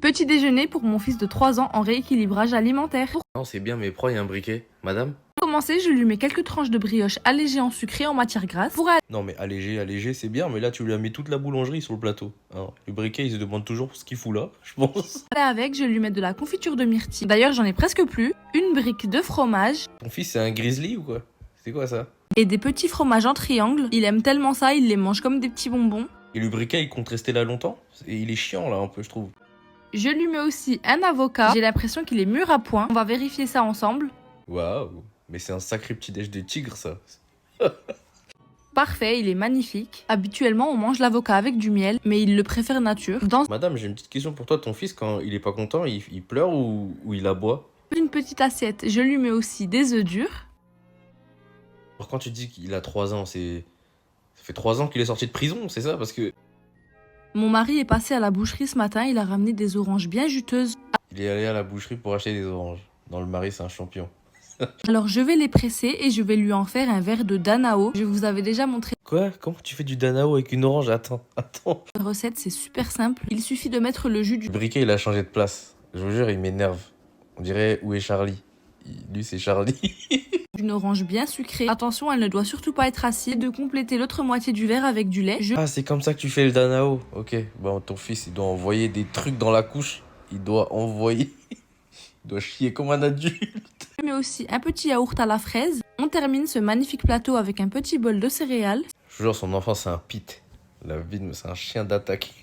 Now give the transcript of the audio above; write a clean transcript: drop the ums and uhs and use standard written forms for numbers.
Petit déjeuner pour mon fils de 3 ans en rééquilibrage alimentaire. Pour Non, c'est bien, mais pourquoi il y a un briquet? Madame? commencer, je lui mets quelques tranches de brioche allégées en sucre et en matière grasse. Pour Non, mais allégé, c'est bien, mais là, tu lui as mis toute la boulangerie sur le plateau. Hein. Le briquet, il se demande toujours ce qu'il fout là, je pense. aller avec, je lui mets de la confiture de myrtille. D'ailleurs, j'en ai presque plus. Une brique de fromage Ton fils, c'est un grizzly ou quoi? C'est quoi ça? et des petits fromages en triangle. Il aime tellement ça, il les mange comme des petits bonbons. Et le briquet, il compte rester là longtemps? Et il est chiant, là, un peu, je trouve. Je lui mets aussi un avocat. J'ai l'impression qu'il est mûr à point. On va vérifier ça ensemble. Waouh, mais c'est un sacré petit déj de tigre, ça. Parfait, il est magnifique. Habituellement, on mange l'avocat avec du miel, mais il le préfère nature. Dans Madame, j'ai une petite question pour toi. Ton fils, quand il est pas content, il pleure ou il aboie? une petite assiette, je lui mets aussi des œufs durs. Alors, quand tu dis qu'il a 3 ans, c'est... Ça fait 3 ans qu'il est sorti de prison, c'est ça? Parce que... Mon mari est passé à la boucherie ce matin, il a ramené des oranges bien juteuses. Il est allé à la boucherie pour acheter des oranges. Dans le Marais, c'est un champion. Alors je vais les presser et je vais lui en faire un verre de Danao. Je vous avais déjà montré Quoi? Comment tu fais du Danao avec une orange? Attends. la recette, c'est super simple. Il suffit de mettre le jus Le briquet, il a changé de place. Je vous jure, il m'énerve. On dirait, où est Charlie? Lui, c'est Charlie. d'une orange bien sucrée. Attention, elle ne doit surtout pas être acide. De compléter l'autre moitié du verre avec du lait. Ah, c'est comme ça que tu fais le Danao. Ok. Bon, ton fils, il doit envoyer des trucs dans la couche. Il doit envoyer... Il doit chier comme un adulte. Je mets aussi un petit yaourt à la fraise. On termine ce magnifique plateau avec un petit bol de céréales. Je vous jure, son enfant, c'est un pit. La vie, c'est un chien d'attaque.